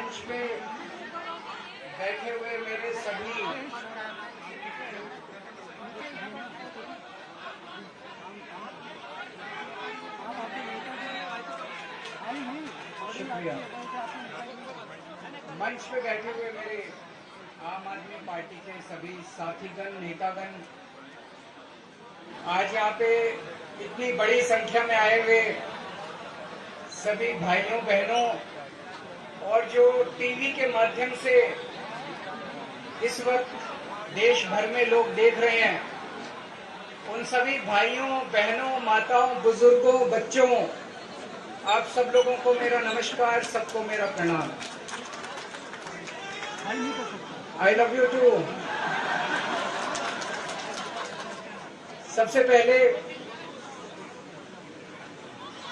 मंच पे बैठे हुए मेरे सभी शुक्रिया। मंच पे बैठे हुए मेरे आम आदमी पार्टी के सभी साथीगण, नेतागण, आज यहाँ पे इतनी बड़ी संख्या में आए हुए सभी भाइयों बहनों और जो टीवी के माध्यम से इस वक्त देश भर में लोग देख रहे हैं, उन सभी भाइयों बहनों, माताओं, बुजुर्गों, बच्चों, आप सब लोगों को मेरा नमस्कार, सबको मेरा प्रणाम। I love you too. सबसे पहले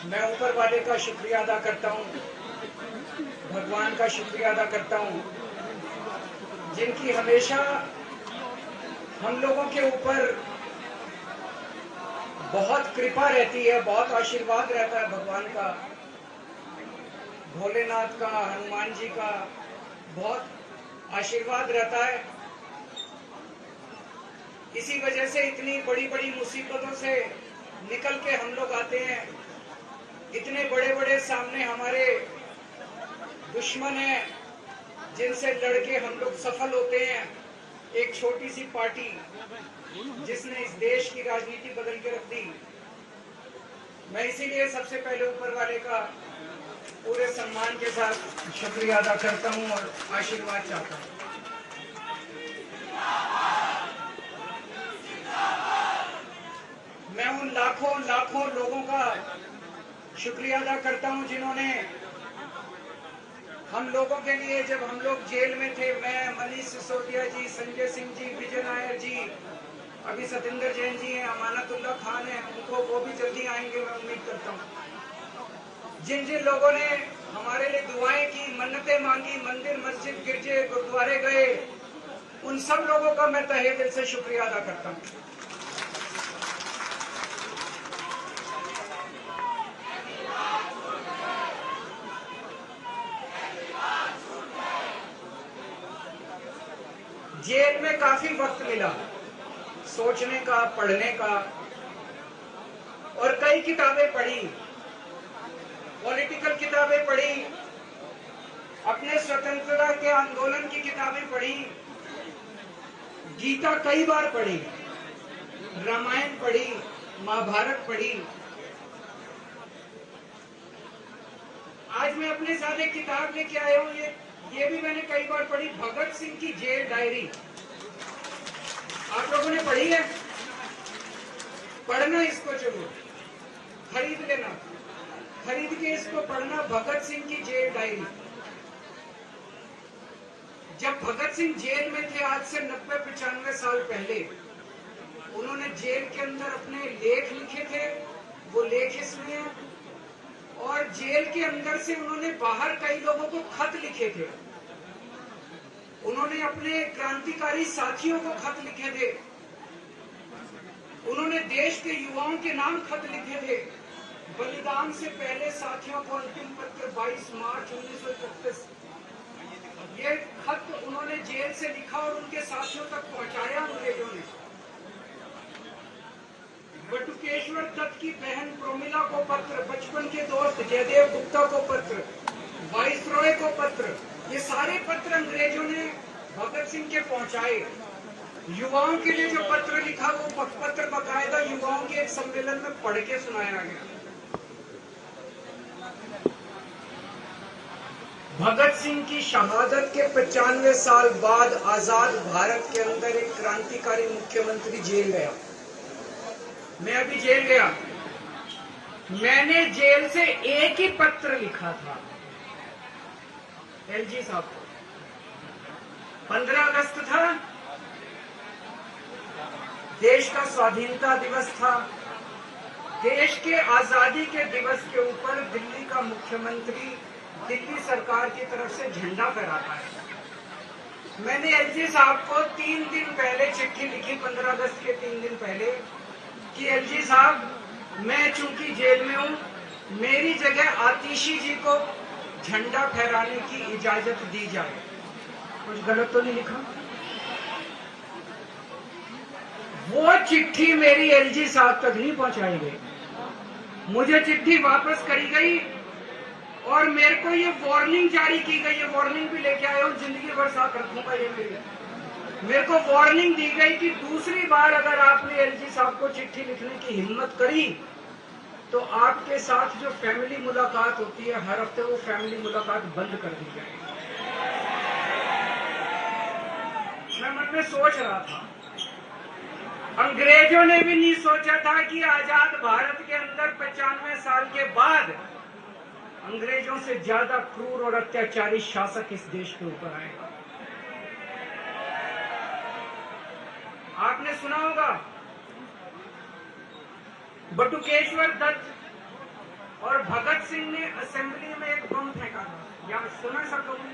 मैं ऊपर वाले का शुक्रिया अदा करता हूं, भगवान का शुक्रिया अदा करता हूं, जिनकी हमेशा हम लोगों के ऊपर बहुत कृपा रहती है, बहुत आशीर्वाद रहता है भगवान का, भोलेनाथ का, हनुमान जी का बहुत आशीर्वाद रहता है। इसी वजह से इतनी बड़ी बड़ी मुसीबतों से निकल के हम लोग आते हैं। इतने बड़े बड़े सामने हमारे दुश्मन हैं, जिनसे लड़के हम लोग सफल होते हैं। एक छोटी सी पार्टी जिसने इस देश की राजनीति बदल के रख दी। मैं इसीलिए सबसे पहले ऊपर वाले का पूरे सम्मान के साथ शुक्रिया अदा करता हूं और आशीर्वाद चाहता हूं। मैं उन लाखों लाखों लोगों का शुक्रिया अदा करता हूं जिन्होंने हम लोगों के लिए, जब हम लोग जेल में थे, मैं, मनीष सिसोदिया जी, संजय सिंह जी, विजय नायर जी, अभी सतेंद्र जैन जी हैं, अमानतुल्लाह खान हैं, उनको वो भी जल्दी आएंगे मैं उम्मीद करता हूं। जिन जिन लोगों ने हमारे लिए दुआएं की, मन्नतें मांगी, मंदिर मस्जिद गिरजे गुरुद्वारे गए, उन सब लोगों का मैं तहे दिल से शुक्रिया अदा करता हूं। जेल में काफी वक्त मिला सोचने का, पढ़ने का, और कई किताबें पढ़ी, पॉलिटिकल किताबें पढ़ी, अपने स्वतंत्रता के आंदोलन की किताबें पढ़ी, गीता कई बार पढ़ी, रामायण पढ़ी, महाभारत पढ़ी। आज मैं अपने साथ एक किताब लेके आया हूं, ये भी मैंने कई बार पढ़ी, भगत सिंह की जेल डायरी। आप लोगों ने पढ़ी है? पढ़ना इसको जरूर, खरीद लेना, खरीद के इसको पढ़ना, भगत सिंह की जेल डायरी। जब भगत सिंह जेल में थे, आज से 90-95 साल पहले, उन्होंने जेल के अंदर अपने लेख लिखे थे, वो लेख इसमें, और जेल के अंदर से उन्होंने बाहर कई लोगों को खत लिखे थे। उन्होंने अपने क्रांतिकारी साथियों को खत लिखे थे, उन्होंने देश के युवाओं के नाम खत लिखे थे। बलिदान से पहले साथियों को अंतिम पत्र 22 मार्च 1931। ये खत उन्होंने जेल से लिखा और उनके साथियों तक पहुंचाया अंग्रेजों ने। बटुकेश्वर दत्त की बहन प्रोमिला को पत्र, बचपन के दोस्त जयदेव गुप्ता को पत्र, वाइसरॉय को पत्र, ये सारे पत्र अंग्रेजों ने भगत सिंह के पहुंचाए। युवाओं के लिए जो पत्र लिखा, वो पत्र बाकायदा युवाओं के एक सम्मेलन में पढ़ के सुनाया गया। भगत सिंह की शहादत के 95 साल बाद आजाद भारत के अंदर एक क्रांतिकारी मुख्यमंत्री जेल गया। मैं अभी जेल गया, मैंने जेल से एक ही पत्र लिखा था एलजी साहब को। 15 अगस्त था, देश का स्वाधीनता दिवस था। देश के आजादी के दिवस के ऊपर दिल्ली का मुख्यमंत्री दिल्ली सरकार की तरफ से झंडा फहराता है। मैंने एलजी साहब को 3 दिन पहले चिट्ठी लिखी, 15 अगस्त के 3 दिन पहले, कि एलजी साहब, मैं चूंकि जेल में हूं, मेरी जगह आतिशी जी को झंडा फहराने की इजाजत दी जाए। कुछ गलत तो नहीं लिखा? वो चिट्ठी मेरी एलजी साहब तक नहीं पहुंचाई गई, मुझे चिट्ठी वापस करी गई और मेरे को ये वार्निंग जारी की गई। ये वार्निंग भी लेके आया हूँ, जिंदगी भर साथ रखूंगा ये मेरे को वार्निंग दी गई कि दूसरी बार अगर आपने एलजी साहब को चिट्ठी लिखने की हिम्मत करी तो आपके साथ जो फैमिली मुलाकात होती है हर हफ्ते, वो फैमिली मुलाकात बंद कर दी जाएगी। मैं मन में सोच रहा था, अंग्रेजों ने भी नहीं सोचा था कि आजाद भारत के अंदर 95 साल के बाद अंग्रेजों से ज्यादा क्रूर और अत्याचारी शासक इस देश के ऊपर आएगा। आपने सुना होगा बटुकेश्वर दत्त और भगत सिंह ने असेंबली में एक बम फेंका था, या सुना सब लोगों ने?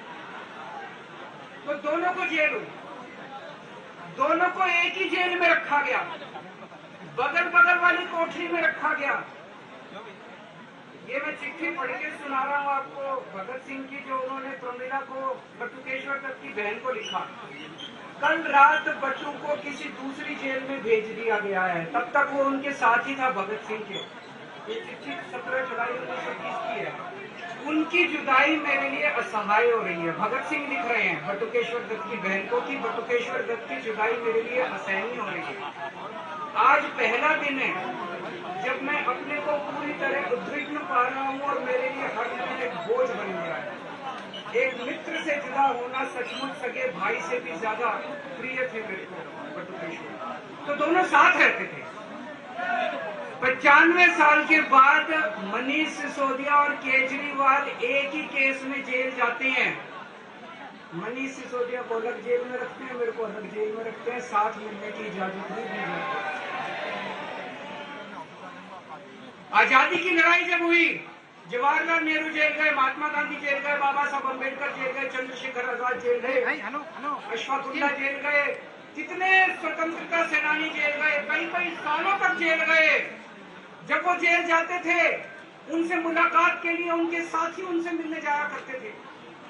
तो दोनों को जेल हुई, दोनों को एक ही जेल में रखा गया, बगल बगल वाली कोठरी में रखा गया। ये मैं चिट्ठी पढ़ के सुना रहा हूँ आपको, भगत सिंह की, जो उन्होंने प्रमिला को, बटुकेश्वर दत्त की बहन को लिखा। कल रात बच्चों को किसी दूसरी जेल में भेज दिया गया है, तब तक वो उनके साथ ही था भगत सिंह के। ये चिट्ठी 17 जुलाई 1920 की है। उनकी जुदाई मेरे लिए असहाय हो रही है। भगत सिंह लिख रहे हैं बटुकेश्वर दत्त की बहन को कि बटुकेश्वर दत्त की जुदाई मेरे लिए असहनीय हो रही है। आज पहला दिन है जब मैं अपने को पूरी तरह उद्विग्न पा रहा हूँ और मेरे लिए हर दिन एक बोझ बन गया है। एक मित्र से जुदा होना सचमुच सगे भाई से भी ज्यादा प्रिय थे मेरे को बटुकेश्वर। तो दोनों साथ रहते थे। 95 साल के बाद मनीष सिसोदिया और केजरीवाल एक ही केस में जेल जाते हैं। मनीष सिसोदिया को अलग जेल में रखते हैं, मेरे को अलग जेल में रखते हैं, साथ मिलने की इजाजत नहीं दी जाती। आजादी की लड़ाई जब हुई, जवाहरलाल नेहरू जेल गए, महात्मा गांधी जेल गए, बाबा साहब अम्बेडकर जेल गए, चंद्रशेखर आजाद जेल गए, अशफाकुल्ला जेल गए, कितने स्वतंत्रता सेनानी जेल गए, कई कई सालों तक जेल गए। जब वो जेल जाते थे, उनसे मुलाकात के लिए उनके साथी उनसे मिलने जाया करते थे,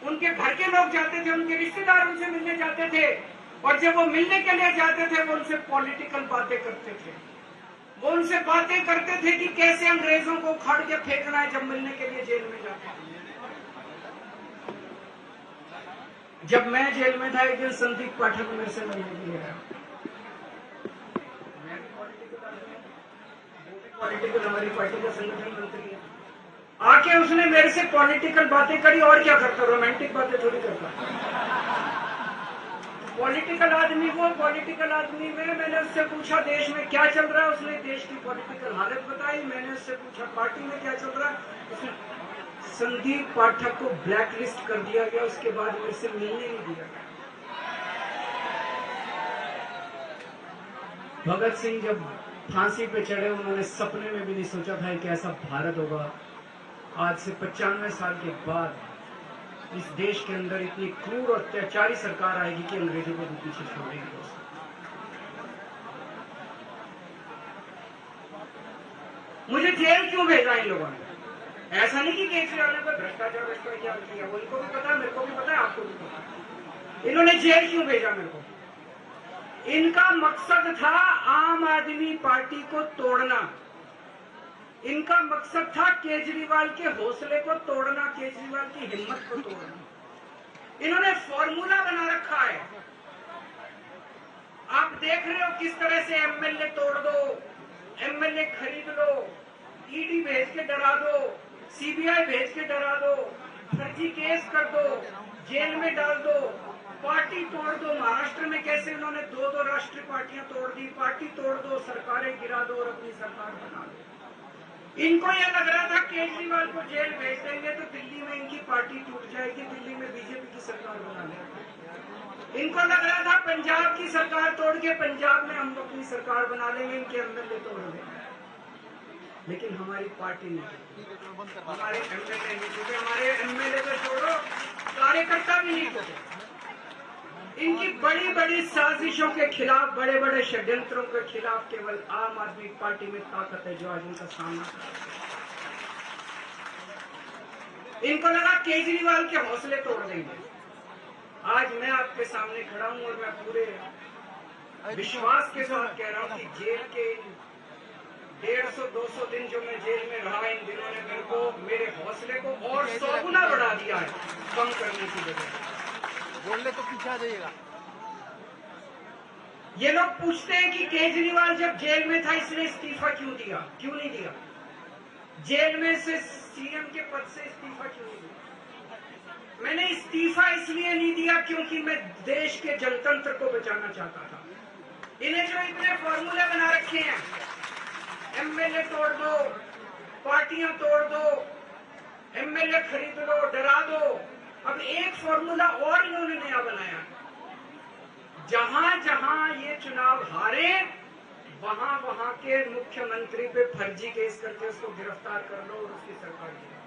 उनके घर के लोग जाते थे, उनके रिश्तेदार उनसे मिलने जाते थे, और जब वो मिलने के लिए जाते थे वो उनसे पॉलिटिकल बातें करते थे। वो उनसे बातें करते थे कि कैसे अंग्रेजों को उखाड़ के फेंकना है जब मिलने के लिए जेल में जाते थे। जब मैं जेल में था, एक दिन संदीप पाठक मेरे से मिलने के लिए आया। पॉलिटिकल, हमारी पार्टी का संगठन मंत्री है। आके उसने मेरे से पॉलिटिकल बातें करी, और क्या करता, रोमांटिक बातें थोड़ी करता। पॉलिटिकल आदमी वो, पॉलिटिकल आदमी में मैंने उससे पूछा देश में क्या चल रहा है, उसने देश की पॉलिटिकल हालत बताई। मैंने उससे पूछा पार्टी में क्या चल रहा है, उसने संदीप पाठक को ब्लैक लिस्ट कर दिया गया, उसके बाद मेरे से मिलने नहीं दिया गया। भगत सिंह जब फांसी पे चढ़े, उन्होंने सपने में भी नहीं सोचा था कि ऐसा भारत होगा। आज से 95 साल के बाद इस देश के अंदर इतनी क्रूर और अत्याचारी सरकार आएगी कि अंग्रेजों को भी पीछे छोड़ेगी। मुझे जेल क्यों भेजा इन लोगों ने? ऐसा नहीं कि केजरीवाल ने भ्रष्टाचार किया, उनको भी पता है, मेरे को भी पता है, आपको भी पता है। इन्होंने जेल क्यों भेजा मेरे को? इनका मकसद था आम आदमी पार्टी को तोड़ना। इनका मकसद था केजरीवाल के हौसले को तोड़ना, केजरीवाल की हिम्मत को तोड़ना। इन्होंने फॉर्मूला बना रखा है। आप देख रहे हो किस तरह से एमएलए तोड़ दो, एमएलए खरीद लो, ईडी भेज के डरा दो, सीबीआई भेज के डरा दो, फर्जी केस कर दो, जेल में डाल दो, पार्टी तोड़ दो। महाराष्ट्र में कैसे उन्होंने 2-2 राष्ट्रीय पार्टियां तोड़ दी, पार्टी तोड़ दो, सरकारें गिरा दो और अपनी सरकार बना दो। इनको यह लग रहा था केजरीवाल को जेल भेज देंगे तो दिल्ली में इनकी पार्टी टूट जाएगी, दिल्ली में बीजेपी की सरकार बना लेंगे। इनको लग रहा था पंजाब की सरकार तोड़ के पंजाब में हम अपनी सरकार बना लेंगे, इनके अंदर ले तोड़ देंगे। लेकिन हमारी पार्टी नहीं, हमारे एमएलए नहीं टूटे, हमारे एमएलए तो छोड़ो, कार्यकर्ता भी नहीं टूटे। इनकी बड़ी बड़ी साजिशों के खिलाफ, बड़े बड़े षड्यंत्रों के खिलाफ केवल आम आदमी पार्टी में ताकत है जो आज उनका सामना कर रहा है। इनको लगा केजरीवाल के हौसले तोड़ देंगे। आज मैं आपके सामने खड़ा हूं और मैं पूरे विश्वास के साथ कह रहा हूं कि जेल के 150-200 दिन जो मैं जेल में रहा, इन दिनों ने मेरे हौसले को और 100 गुना बढ़ा दिया है, कम करने की बजाय। बोलने तो पीछे आ जाइएगा। ये लोग पूछते हैं कि केजरीवाल जब जेल में था इसने इस्तीफा क्यों दिया, क्यों नहीं दिया? जेल में से सीएम के पद से इस्तीफा क्यों नहीं दिया? मैंने इस्तीफा इसलिए नहीं दिया क्योंकि मैं देश के जनतंत्र को बचाना चाहता था। इन्हें जो इतने फॉर्मूले बना रखे हैं, एमएलए तोड़ दो, पार्टियां तोड़ दो, एमएलए खरीद लो, डरा दो, अब एक फॉर्मूला और इन्होंने नया बनाया। जहां जहां ये चुनाव हारे वहां वहां के मुख्यमंत्री पे फर्जी केस करके उसको गिरफ्तार कर लो और उसकी सरकार गिरा।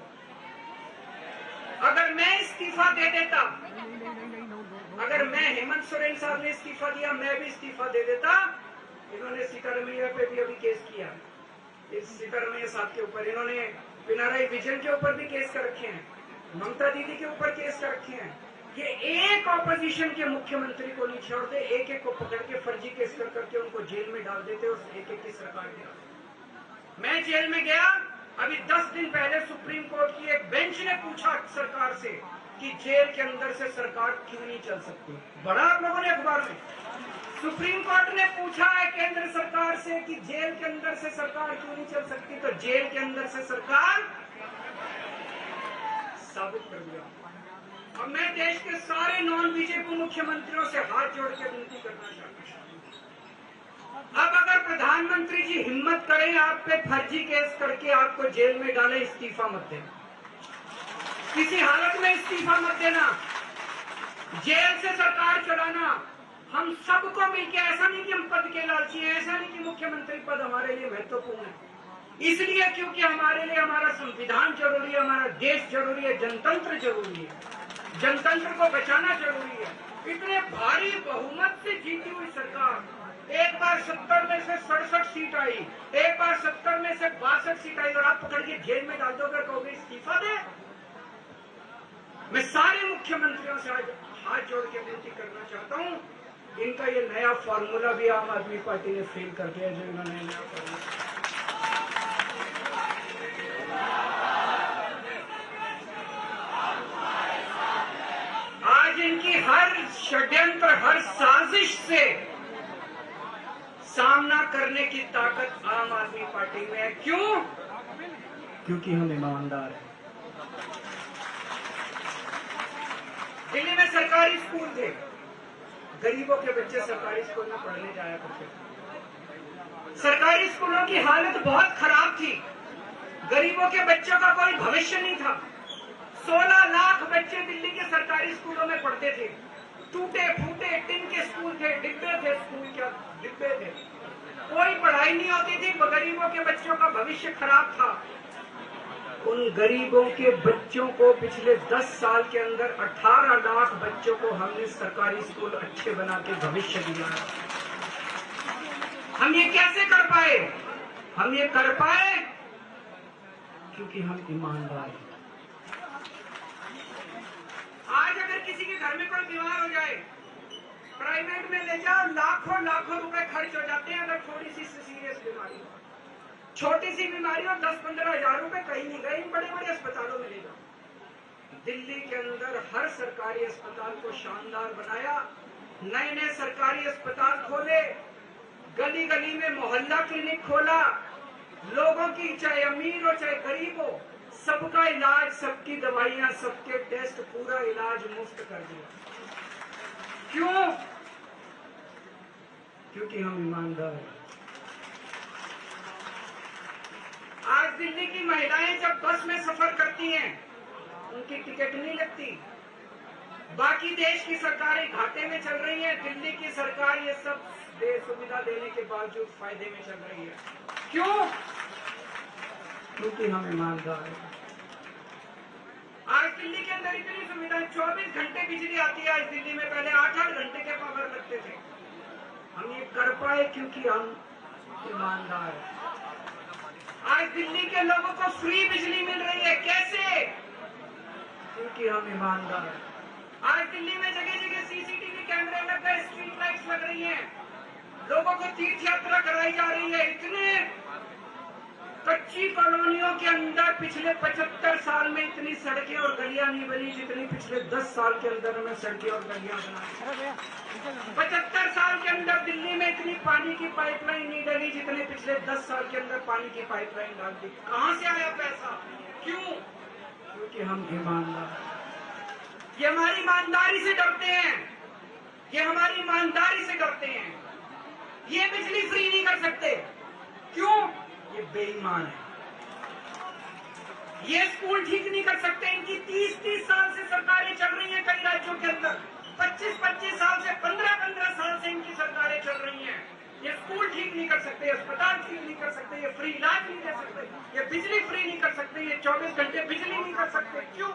अगर मैं इस्तीफा दे देता, अगर मैं हेमंत सोरेन साहब ने इस्तीफा दिया, मैं भी इस्तीफा दे देता। इन्होंने सिद्धरमैया पे भी अभी केस किया, इस सिद्धरमैया साहब के ऊपर। इन्होंने पिनाराई विजयन के ऊपर भी केस कर रखे हैं, ममता दीदी के ऊपर केस कर रखे हैं। ये एक ऑपोजिशन के मुख्यमंत्री को नहीं छोड़ दे, एक एक को पकड़ के फर्जी केस कर करके उनको जेल में डाल देते और एक एक की सरकार गिरा। मैं जेल में गया, अभी 10 दिन पहले सुप्रीम कोर्ट की एक बेंच ने पूछा सरकार से कि जेल के अंदर से सरकार क्यों नहीं चल सकती। बड़ा आप लोगों ने अखबार में, सुप्रीम कोर्ट ने पूछा है केंद्र सरकार से कि जेल के अंदर से सरकार क्यों नहीं चल सकती, तो जेल के अंदर से सरकार साबित कर दिया। अब मैं देश के सारे नॉन बीजेपी मुख्यमंत्रियों से हाथ जोड़ के विनती करना चाहता हूं, अब अगर प्रधानमंत्री जी हिम्मत करें आप पे फर्जी केस करके आपको जेल में डाले, इस्तीफा मत देना, किसी हालत में इस्तीफा मत देना। जेल से सरकार चलाना हम सबको मिलकर, ऐसा नहीं कि हम पद के लालची हैं, ऐसा नहीं कि मुख्यमंत्री पद हमारे लिए महत्वपूर्ण है, इसलिए क्योंकि हमारे लिए हमारा संविधान जरूरी है, हमारा देश जरूरी है, जनतंत्र जरूरी है, जनतंत्र को बचाना जरूरी है। इतने भारी बहुमत से जीती हुई सरकार, एक बार 70 में से 67 सीट आई, एक बार 70 में से 62 सीट आई, और आप पकड़ के जेल में डाल दोगे, कहोगे इस्तीफा दे। मैं सारे मुख्यमंत्रियों से आज हाथ जोड़ के विनती करना चाहता हूं, इनका ये नया फॉर्मूला भी आम आदमी पार्टी ने फेल कर दिया, जो इन्होंने नया फॉर्मूला। आज इनकी हर षड्यंत्र, हर साजिश से सामना करने की ताकत आम आदमी पार्टी में है। क्यों? क्योंकि हम ईमानदार हैं। दिल्ली में सरकारी स्कूल थे, गरीबों के बच्चे सरकारी स्कूल में पढ़ने जाया करते थे। सरकारी स्कूलों की हालत बहुत खराब थी, गरीबों के बच्चों का कोई भविष्य नहीं था। 16 लाख बच्चे दिल्ली के सरकारी स्कूलों में पढ़ते थे, टूटे फूटे टिन के स्कूल थे, डिब्बे थे, स्कूल के डिब्बे थे, कोई पढ़ाई नहीं होती थी, गरीबों के बच्चों का भविष्य खराब था। उन गरीबों के बच्चों को पिछले 10 साल के अंदर 18 लाख बच्चों को हमने सरकारी स्कूल अच्छे बना के भविष्य दिया है। हम ये कैसे कर पाए? हम ये कर पाए क्योंकि हम ईमानदार हैं। आज अगर किसी के घर में कोई बीमार हो जाए, प्राइवेट में ले जाओ, लाखों लाखों रुपए खर्च हो जाते हैं। अगर थोड़ी सी सीरियस बीमारी हो, छोटी सी बीमारी हो, 10-15 हजार रुपए कहीं नहीं गए, इन बड़े बड़े अस्पतालों में ले जाओ। दिल्ली के अंदर हर सरकारी अस्पताल को शानदार बनाया, नए नए सरकारी अस्पताल खोले, गली गली में मोहल्ला क्लिनिक खोला, लोगों की चाहे अमीर हो चाहे गरीब हो, सबका इलाज, सबकी दवाइयां, सबके टेस्ट, पूरा इलाज मुफ्त कर दिया। क्यों? क्योंकि हम ईमानदार हैं। आज दिल्ली की महिलाएं जब बस में सफर करती हैं, उनकी टिकट नहीं लगती। बाकी देश की सरकारें घाटे में चल रही हैं, दिल्ली की सरकार ये सब सुविधा देने के बावजूद फायदे में चल रही है। क्यों? क्योंकि हम ईमानदार हैं। आज दिल्ली के अंदर इतनी सुविधा, 24 घंटे बिजली आती है आज दिल्ली में, पहले 8-8 घंटे के पावर लगते थे। हम ये कर पाए क्योंकि हम ईमानदार हैं। आज दिल्ली के लोगों को फ्री बिजली मिल रही है। कैसे? क्योंकि हम ईमानदार हैं। आज दिल्ली में जगह जगह सीसीटीवी कैमरे लग गए, स्ट्रीट लाइट्स लग रही हैं, लोगों को तीर्थ यात्रा कराई जा रही है। इतने कच्ची कॉलोनियों के अंदर पिछले 75 साल में इतनी सड़कें और गलियां नहीं बनी जितनी पिछले 10 साल के अंदर हमें सड़कें और गलियां बनाई। 75 साल के अंदर दिल्ली में इतनी पानी की पाइपलाइन नहीं डली जितने पिछले 10 साल के अंदर पानी की पाइपलाइन डाल दी। कहां से आया पैसा? क्यों? क्योंकि हम ईमानदार, ये हमारी ईमानदारी से डरते हैं, ये हमारी ईमानदारी से डरते हैं। ये बिजली फ्री नहीं कर सकते, क्यों? ये बेईमान है। ये स्कूल ठीक नहीं कर सकते, इनकी 30-30 साल से सरकारें चल रही हैं कई राज्यों के अंदर, 25-25 साल से, 15-15 साल से इनकी सरकारें चल रही हैं। ये स्कूल ठीक नहीं कर सकते, अस्पताल ठीक नहीं कर सकते, ये फ्री इलाज नहीं दे सकते, ये बिजली फ्री नहीं कर सकते, ये 24 घंटे बिजली नहीं कर सकते। क्यों?